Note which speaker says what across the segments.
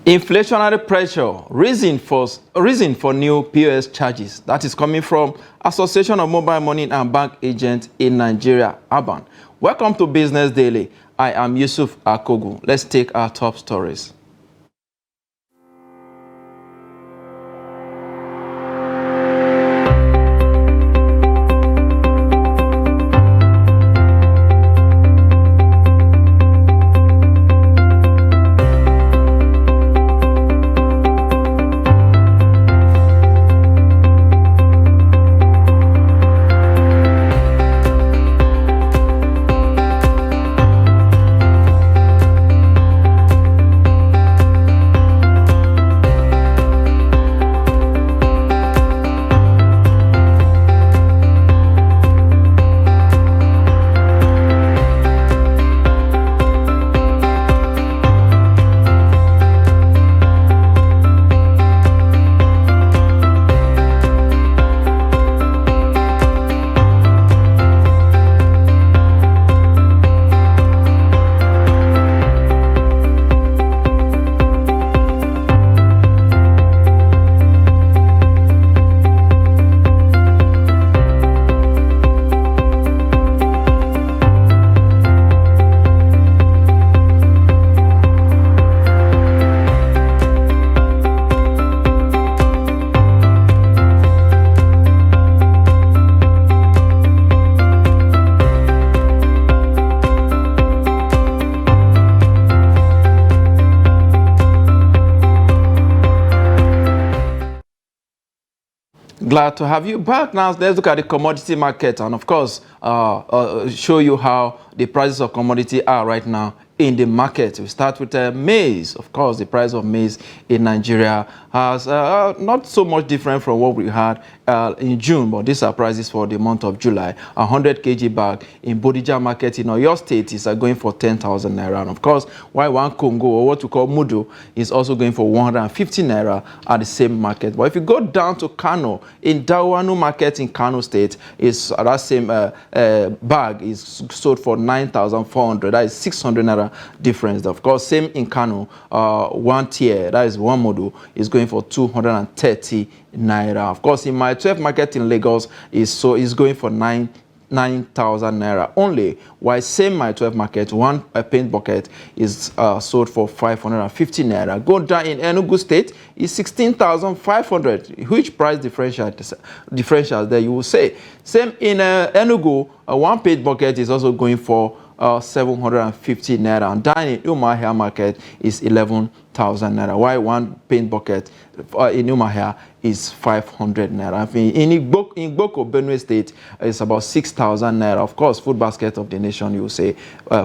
Speaker 1: Inflationary pressure, reason for new POS charges. That is coming from Association of Mobile Money and Bank Agents in Nigeria, ABAN. Welcome to Business Daily. I am Yusuf Akogu. Let's take our top stories. Glad to have you back. Now let's look at the commodity market and of course show you how the prices of commodity are right now in the market. We start with maize. Of course, the price of maize in Nigeria has not so much different from what we had in June, but these are prices for the month of July. 100 kg bag in Bodija market in Oyo State is going for 10,000 naira. And of course, while one Congo, or what we call Mudu, is also going for 150 naira at the same market. But if you go down to Kano, in Dawanu market in Kano State, is that same bag is sold for 9,400. That is 600 naira difference. Of course, same in Kano, one tier, that is one model, is going for 230 naira. Of course, in my 12 market in Lagos is going for 9,000 naira only, while same my 12 market, one paint bucket is sold for 550 naira. Go down in Enugu State is 16,500. Huge price differential there, you will say. Same in Enugu, one paint bucket is also going for 750 naira, and down in Umuahia market is 11,000 naira. While one paint bucket in Umuahia is 500 naira. In Igboko, Benue State, it's about 6,000 naira. Of course, food basket of the nation, you will say,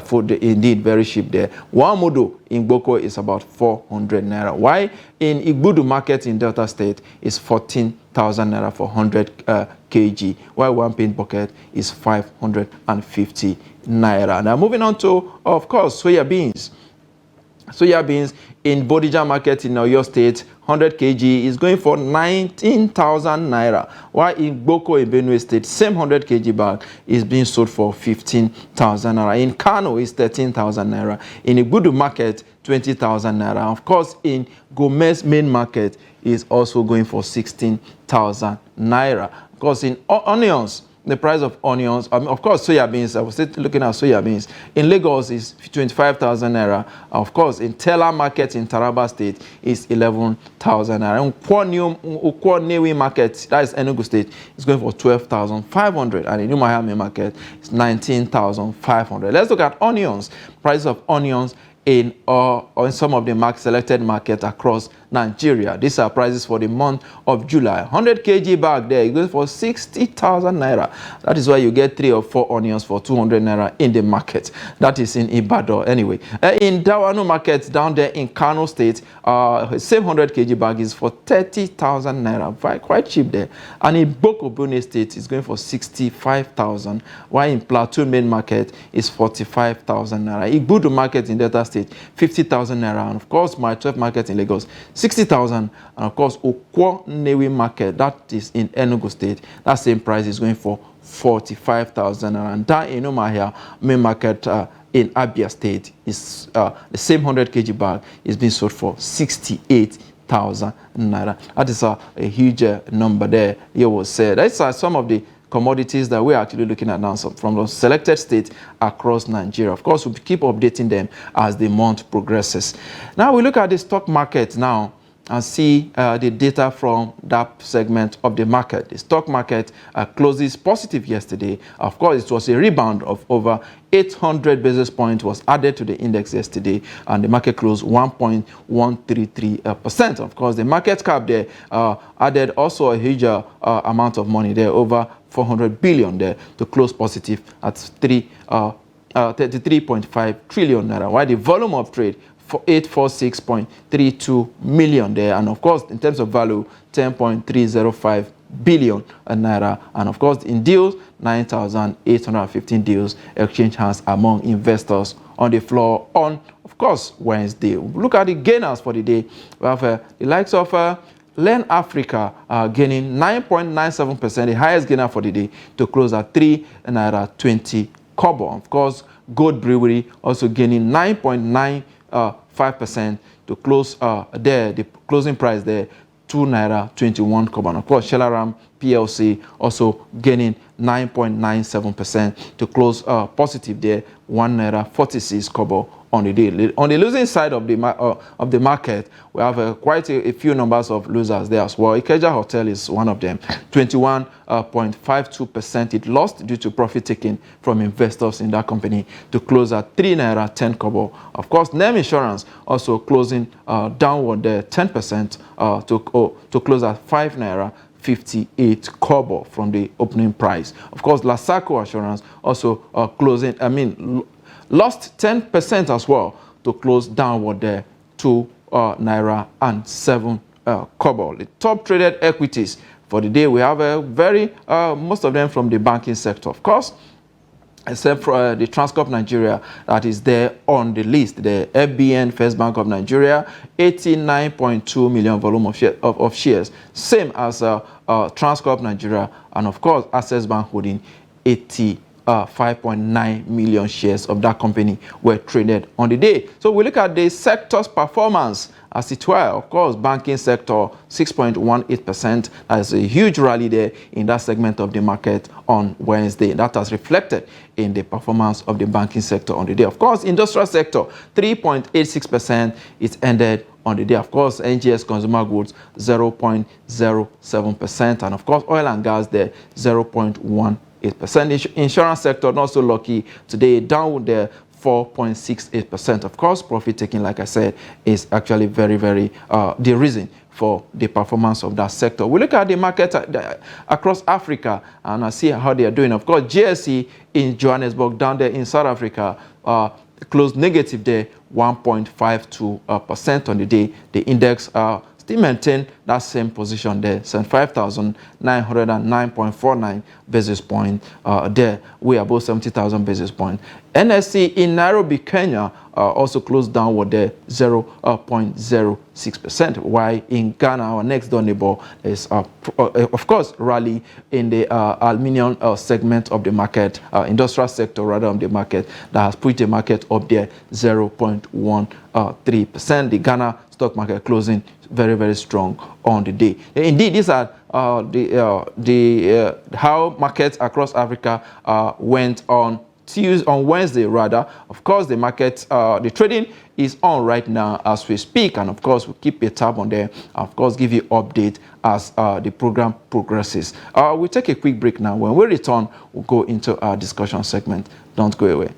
Speaker 1: food indeed very cheap there. One mudu in Igboko is about 400 naira. While in Igbudu market in Delta State is 14,000 naira for 100 kg, while one paint bucket is 550 naira. Now moving on to, of course, soya beans. Soya beans in Bodija market in Oyo State, 100 kg is going for 19,000 naira. While in Boko in Benue State, same 100 kg bag is being sold for 15,000 naira. In Kano is 13,000 naira. In Igbudu market, 20,000 naira. Of course, in Gomez main market is also going for 16,000 naira. Of course, in onions, the price of onions, of course, soya beans, I was looking at soya beans. In Lagos is 25,000 naira. Of course, in Tela market in Taraba State is 11,000 naira. In Ukwo Newi market, that is Enugu State, is going for 12,500. And in Umuahia market, it's 19,500. Let's look at onions. Price of onions in some of the selected markets across Nigeria. These are prices for the month of July. 100 kg bag there, it goes for 60,000 naira. That is why you get 3 or 4 onions for 200 naira in the market. That is in Ibadan anyway. In Dawanu market down there in Kano State, same 100 kg bag is for 30,000 naira. Quite cheap there. And in Boko Benue State, it's going for 65,000. While in Plateau main market is 45,000 naira. Igbudu market in Delta State, 50,000 naira. And of course, my 12 market in Lagos, 60,000. And of course, Ukwo Newi market, that is in Enugu State, that same price is going for 45,000. And that in Umuahia main market in Abia State is the same 100 kg bag is being sold for 68,000 naira. That is a huge number there. You will say that's some of the commodities that we're actually looking at now from the selected states across Nigeria. Of course, we'll keep updating them as the month progresses. Now we look at the stock market now and see the data from that segment of the market. The stock market closes positive yesterday. Of course, it was a rebound of over 800 basis points was added to the index yesterday, and the market closed 1.133%. Of course, the market cap there added also a huge amount of money there, over 400 billion there, to close positive at 33.5 trillion naira, while the volume of trade for 846.32 million there, and of course in terms of value 10.305 billion naira, and of course in deals 9,815 deals exchanged hands among investors on the floor on, of course, Wednesday. Look at the gainers for the day. We have the likes of Len Africa gaining 9.97%, the highest gainer for the day, to close at 3 naira 20 kobo. Of course, Gold Brewery also gaining 9.95% to close there, the closing price there, 2 naira 21 kobo. And of course, Shelaram PLC also gaining 9.97% to close positive there, 1 naira 46 kobo on the day. On the losing side of the market, we have quite a few numbers of losers there as well. Ikeja Hotel is one of them. 21.52% it lost due to profit taking from investors in that company, to close at 3 naira 10 kobo. Of course, NEM Insurance also closing downward there, 10% to close at 5 naira 58 kobo from the opening price. Of course, Lasako Assurance also closing, lost 10% as well to close downward there, 2 naira and 7 kobo. The top traded equities for the day, we have most of them from the banking sector, of course, except for the Transcorp Nigeria that is there on the list. The FBN, First Bank of Nigeria, 89.2 million volume of shares, same as Transcorp Nigeria, and of course Access Bank holding 5.9 million shares of that company were traded on the day. So we look at the sector's performance as it were. Of course, banking sector 6.18%. That is a huge rally there in that segment of the market on Wednesday. That has reflected in the performance of the banking sector on the day. Of course, industrial sector 3.86%. It ended on the day. Of course, NGS consumer goods 0.07%, and of course oil and gas there 0.1%. Insurance sector not so lucky today, down there 4.68%. Of course, profit taking, like I said, is actually very the reason for the performance of that sector. We look at the market across Africa and I see how they are doing. Of course, JSE in Johannesburg, down there in South Africa, closed negative there, 1.52% on the day. The index still maintain that same position there, 75,909.49 basis point there. We are above 70,000 basis point. NSE in Nairobi, Kenya, also closed downward there, 0.06%. While in Ghana, our next door neighbor, is of course rally in the aluminium segment of the market, industrial sector rather of the market, that has put the market up there 0.13%. The Ghana stock market closing very strong on the day. Indeed, these are how markets across Africa went on Wednesday rather. Of course, the market, the trading is on right now as we speak, and of course we'll keep a tab on there. Of course, give you update as the program progresses. We'll take a quick break now. When we return, we'll go into our discussion segment. Don't go away.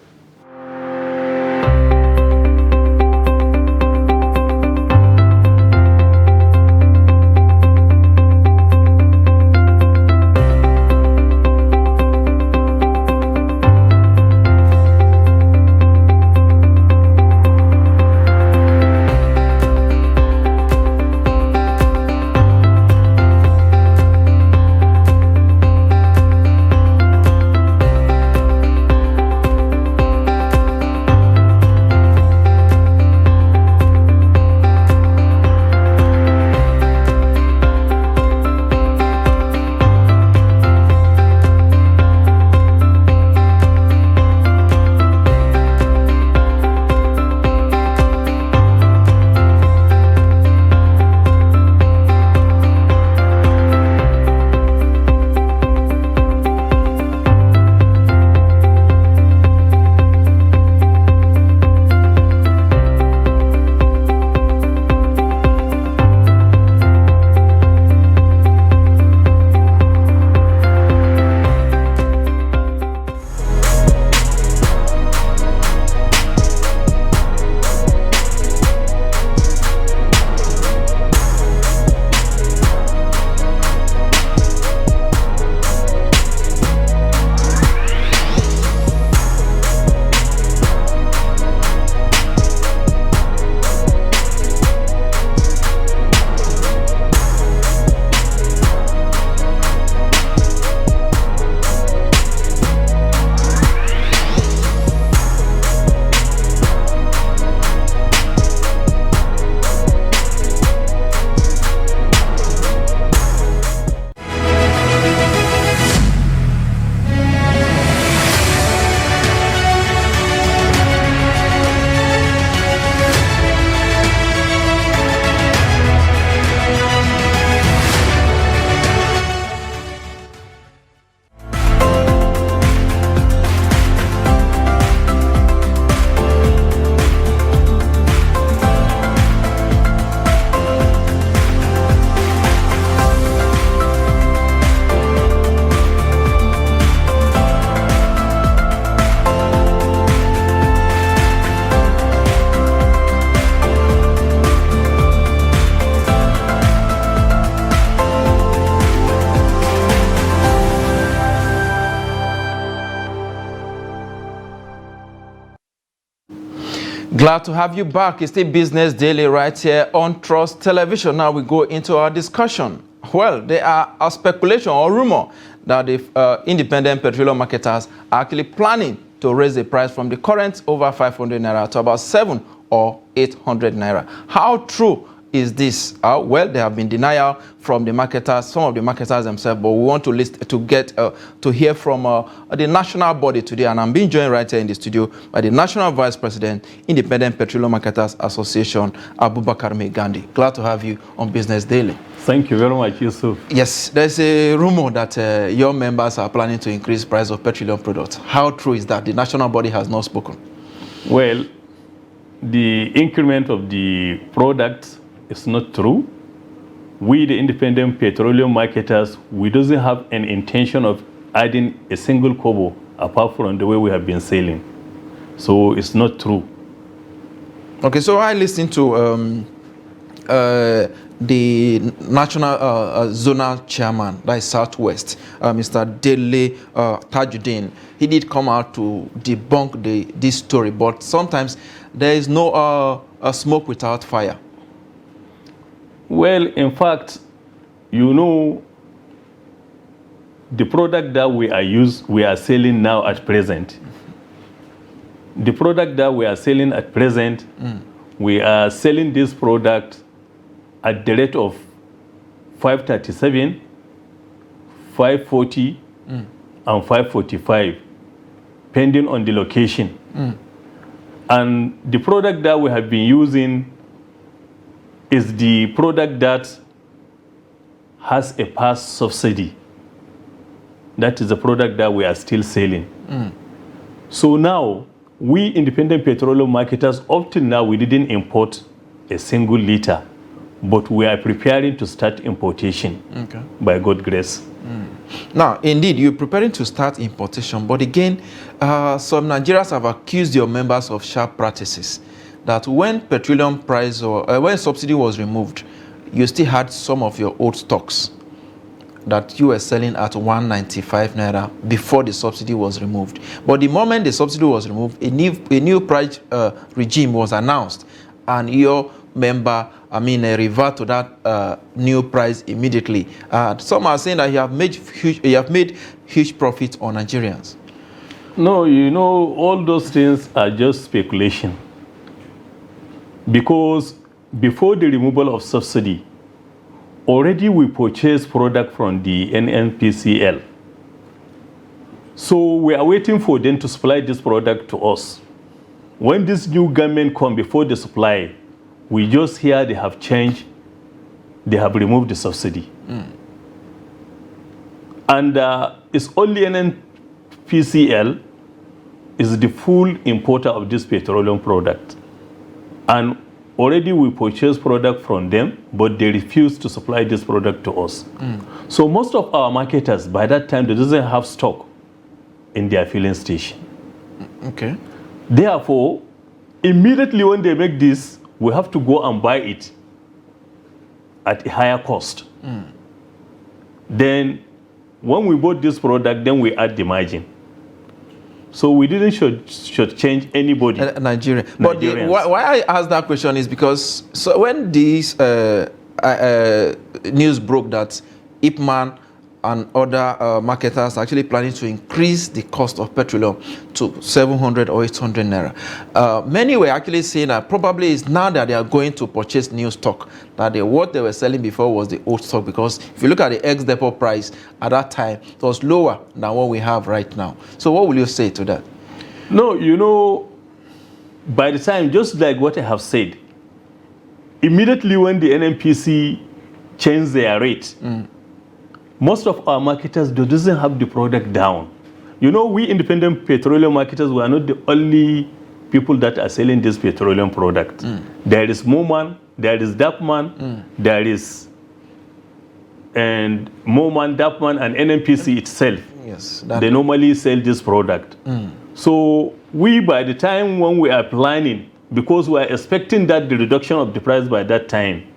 Speaker 1: Glad to have you back. It's the Business Daily right here on Trust Television. Now we go into our discussion. Well, there are a speculation or rumor that the independent petroleum marketers are actually planning to raise the price from the current over 500 naira to about 700 or 800 naira. How true is this? Well, there have been denial from the marketers, some of the marketers themselves, but we want to hear from the national body today, and I'm being joined right here in the studio by the National Vice President, Independent Petroleum Marketers Association, Abubakar Gandhi. Glad to have you on Business Daily.
Speaker 2: Thank you very much, Yusuf.
Speaker 1: Yes, there's a rumor that your members are planning to increase price of petroleum products. How true is that? The national body has not spoken.
Speaker 2: Well, the increment of the products is not true. We, the independent petroleum marketers, we doesn't have an intention of adding a single kobo apart from the way we have been selling. So it's not true.
Speaker 1: Okay, so I listened to the national zonal chairman, that is Southwest, Mr. Dele Tajuddin. He did come out to debunk this story, but sometimes there is no smoke without fire.
Speaker 2: Well, in fact, you know, the product that we are selling now at present, the product that we are selling at present, we are selling this product at the rate of 537, 540, and 545, depending on the location. And the product that we have been using is the product that has a past subsidy. That is the product that we are still selling. So now, we independent petroleum marketers, up till now, we didn't import a single liter, but we are preparing to start importation, by God's grace.
Speaker 1: Now, indeed, you're preparing to start importation, but again, some Nigerians have accused your members of sharp practices, that when petroleum price or when subsidy was removed, you still had some of your old stocks that you were selling at 195 naira before the subsidy was removed. But the moment the subsidy was removed, a new price regime was announced, and your member, revert to that new price immediately. Some are saying that you have made huge profits on Nigerians.
Speaker 2: No, you know, all those things are just speculation. Because before the removal of subsidy, already we purchased product from the NNPCL. So we are waiting for them to supply this product to us. When this new government come before the supply, we just hear they have changed, they have removed the subsidy. And it's only NNPCL is the full importer of this petroleum product. And already we purchased product from them, but they refuse to supply this product to us. So most of our marketers, by that time, they doesn't have stock in their filling station.
Speaker 1: Okay.
Speaker 2: Therefore, immediately when they make this, we have to go and buy it at a higher cost. Then, when we bought this product, then we add the margin. So we didn't should change anybody.
Speaker 1: Nigeria. But why I asked that question is because when these news broke that Ipman and other marketers are actually planning to increase the cost of petroleum to 700 or 800 naira. Many were actually saying that probably it's now that they are going to purchase new stock, that what they were selling before was the old stock, because if you look at the ex-depot price at that time, it was lower than what we have right now. So what will you say to that?
Speaker 2: No, you know, by the time, just like what I have said, immediately when the NNPC changed their rate, most of our marketers doesn't have the product down. You know, we independent petroleum marketers, we are not the only people that are selling this petroleum product. There is Moman, there is Dapman, there is Moman, Dapman, and NNPC itself.
Speaker 1: Yes,
Speaker 2: they normally sell this product. So we, by the time when we are planning, because we are expecting that the reduction of the price by that time,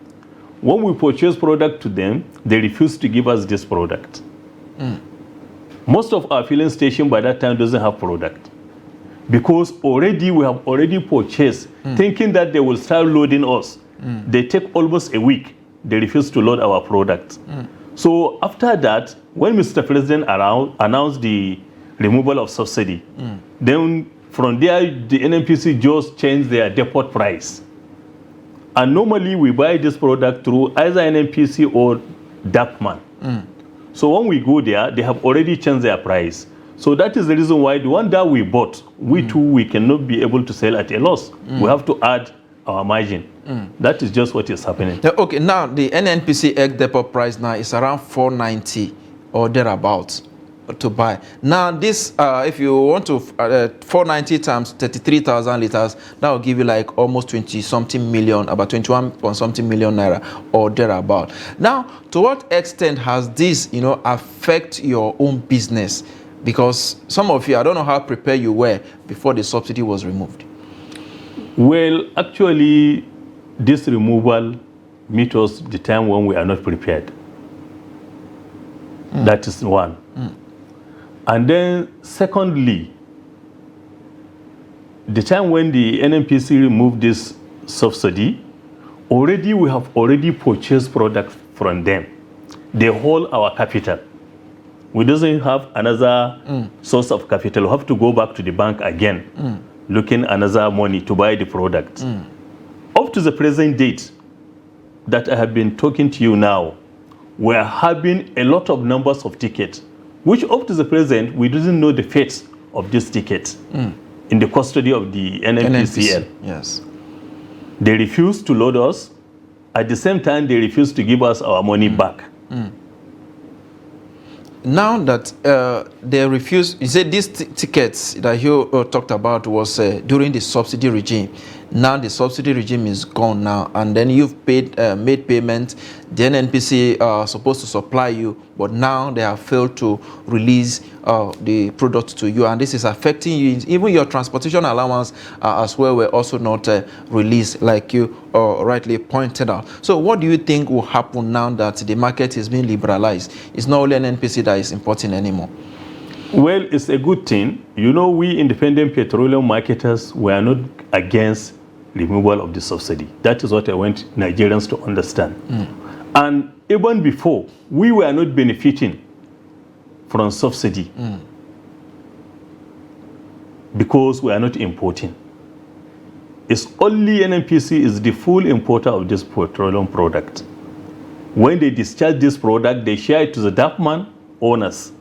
Speaker 2: when we purchase product to them, they refuse to give us this product. Most of our filling station by that time doesn't have product. because already we have already purchased, thinking that they will start loading us. They take almost a week. They refuse to load our products. So after that, when Mr. President announced the removal of subsidy, then from there, the NNPC just changed their depot price. And normally we buy this product through either NNPC or DAPMAN. So when we go there, they have already changed their price. So that is the reason why the one that we bought, we too, we cannot be able to sell at a loss. We have to add our margin. That is just what is happening.
Speaker 1: Okay, now the NNPC egg depot price now is around 490 or thereabouts to buy. Now this, if you want to, 490 times 33,000 liters, that will give you like almost 20-something million, about 21-something million naira or thereabout. Now, to what extent has this, affect your own business? Because some of you, I don't know how prepared you were before the subsidy was removed.
Speaker 2: Well, actually, this removal meets us the time when we are not prepared. That is one. And then, secondly, the time when the NNPC removed this subsidy, already we have already purchased products from them. They hold our capital. We doesn't have another source of capital. We have to go back to the bank again, looking another money to buy the product. Up to the present date that I have been talking to you now, we are having a lot of numbers of tickets, which up to the present, we didn't know the fate of these tickets in the custody of the NNPCL.
Speaker 1: Yes.
Speaker 2: They refuse to load us. At the same time, they refuse to give us our money back.
Speaker 1: Now that they refuse, you said these tickets that you talked about was during the subsidy regime. Now the subsidy regime is gone now, and then you've made payment. The NNPC are supposed to supply you, but now they have failed to release the product to you, and this is affecting you. Even your transportation allowance as well were also not released, like you rightly pointed out. So what do you think will happen now that the market is being liberalized? It's not only NNPC that is importing anymore.
Speaker 2: Well, it's a good thing. We independent petroleum marketers, we are not against removal of the subsidy. That is what I want Nigerians to understand. And even before, we were not benefiting from subsidy because we are not importing. It's only NNPC is the full importer of this petroleum product. When they discharge this product, they share it to the DAPMAN owners.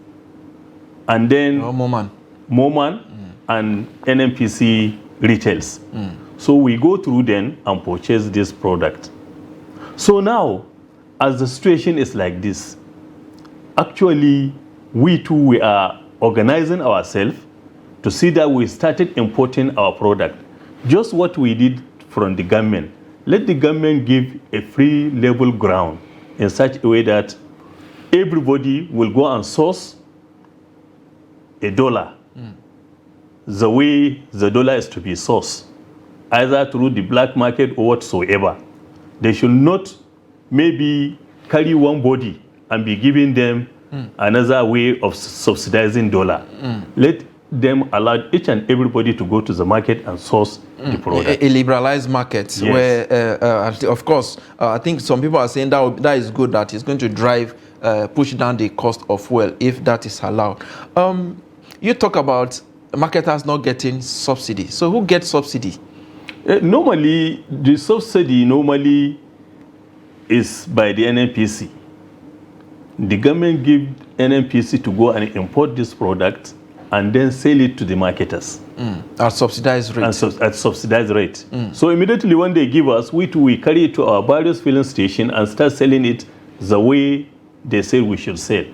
Speaker 2: And then Moman and NNPC retails. So we go through them and purchase this product. So now, as the situation is like this, actually, we are organizing ourselves to see that we started importing our product. Just what we did from the government. Let the government give a free level ground in such a way that everybody will go and source a dollar the way the dollar is to be sourced, either through the black market or whatsoever. They should not maybe carry one body and be giving them another way of subsidizing dollar. Let them allow each and everybody to go to the market and source the product.
Speaker 1: A liberalized market, yes. Where, of course, I think some people are saying that is good, that it's going to drive, push down the cost of fuel if that is allowed. You talk about marketers not getting subsidy. So who gets subsidy?
Speaker 2: Normally, the subsidy is by the NNPC. The government gives NNPC to go and import this product and then sell it to the marketers.
Speaker 1: At subsidized rate.
Speaker 2: At subsidized rate. So immediately when they give us, we carry it to our various filling stations and start selling it the way they say we should sell.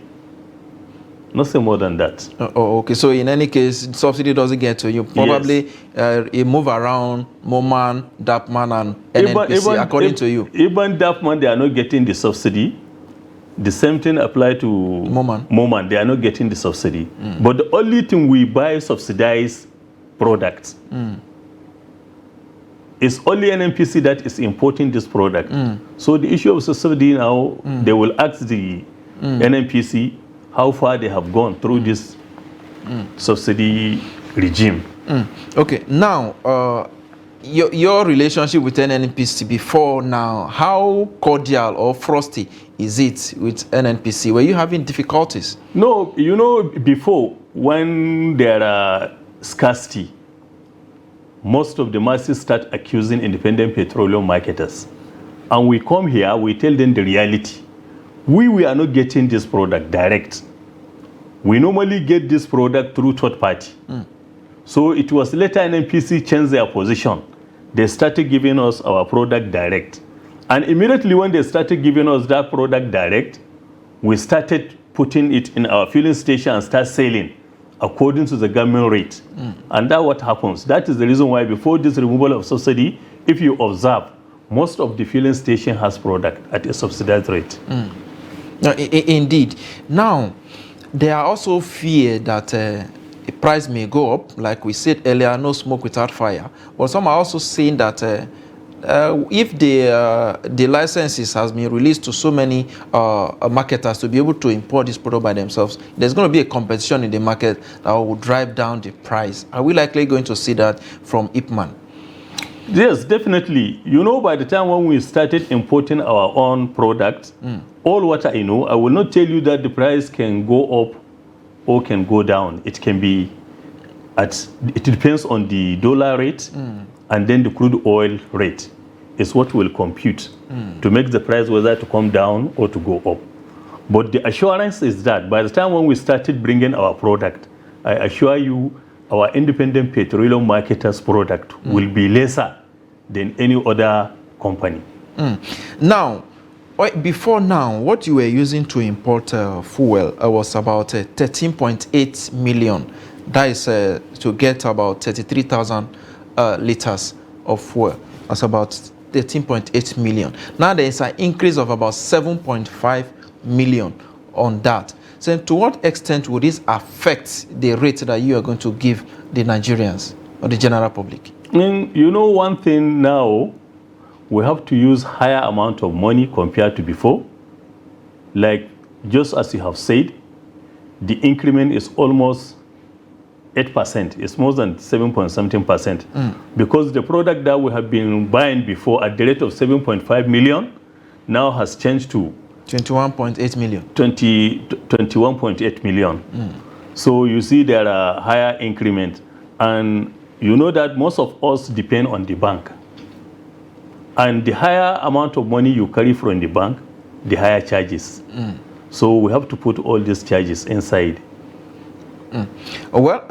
Speaker 2: Nothing more than that.
Speaker 1: Okay. So in any case, subsidy doesn't get to you. Probably you move around Moman, DAPMAN, and NNPC according to you.
Speaker 2: Even DAPMAN, they are not getting the subsidy. The same thing applies to Moman. They are not getting the subsidy. But the only thing we buy subsidized products. It's only NNPC that is importing this product. So the issue of subsidy now, they will ask the NNPC how far they have gone through this subsidy regime.
Speaker 1: Okay, now your relationship with NNPC before now, how cordial or frosty is it with NNPC? Were you having difficulties?
Speaker 2: No, you know, before, when there are scarcity, most of the masses start accusing independent petroleum marketers. And we come here, we tell them the reality. We are not getting this product direct. We normally get this product through third party. So it was later NNPC changed their position. They started giving us our product direct. And immediately when they started giving us that product direct, we started putting it in our filling station and start selling according to the government rate. And that's what happens. That is the reason why before this removal of subsidy, if you observe, most of the filling station has product at a subsidized rate.
Speaker 1: No, indeed. Now, there are also fear that the price may go up. Like we said earlier, no smoke without fire. But some are also saying that if the licenses has been released to so many marketers to be able to import this product by themselves, there's going to be a competition in the market that will drive down the price. Are we likely going to see that from Ipman?
Speaker 2: Yes, definitely. You know, by the time when we started importing our own products, all what I know, I will not tell you that the price can go up or can go down. It can be it depends on the dollar rate and then the crude oil rate is what will compute to make the price whether to come down or to go up. But the assurance is that by the time when we started bringing our product, I assure you our independent petroleum marketers product will be lesser than any other company.
Speaker 1: Now, before now, what you were using to import fuel was about 13.8 million. That is to get about 33,000 liters of fuel. That's about 13.8 million. Now there is an increase of about 7.5 million on that. So to what extent would this affect the rate that you are going to give the Nigerians or the general public?
Speaker 2: You know, one thing now, we have to use higher amount of money compared to before. Like, just as you have said, the increment is almost 8%. It's more than 7.something%. Because the product that we have been buying before at the rate of 7.5 million now has changed to
Speaker 1: 21.8 million.
Speaker 2: 21.8 million. So you see there are higher increment. And you know that most of us depend on the bank. And the higher amount of money you carry from the bank, the higher charges. So we have to put all these charges inside.
Speaker 1: Well,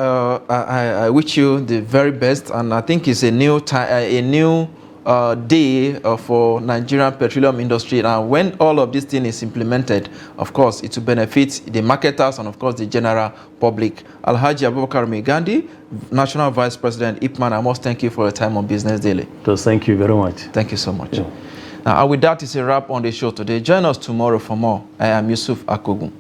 Speaker 1: I wish you the very best, and I think it's a new day for Nigerian petroleum industry. And when all of this thing is implemented, of course, it will benefit the marketers and, of course, the general public. Alhaji Abubakar Megandi, National Vice President, Ipman, I must thank you for your time on Business Daily.
Speaker 2: So thank you very much.
Speaker 1: Thank you so much.
Speaker 2: Yeah.
Speaker 1: Now, with that, it's a wrap on the show today. Join us tomorrow for more. I am Yusuf Akogun.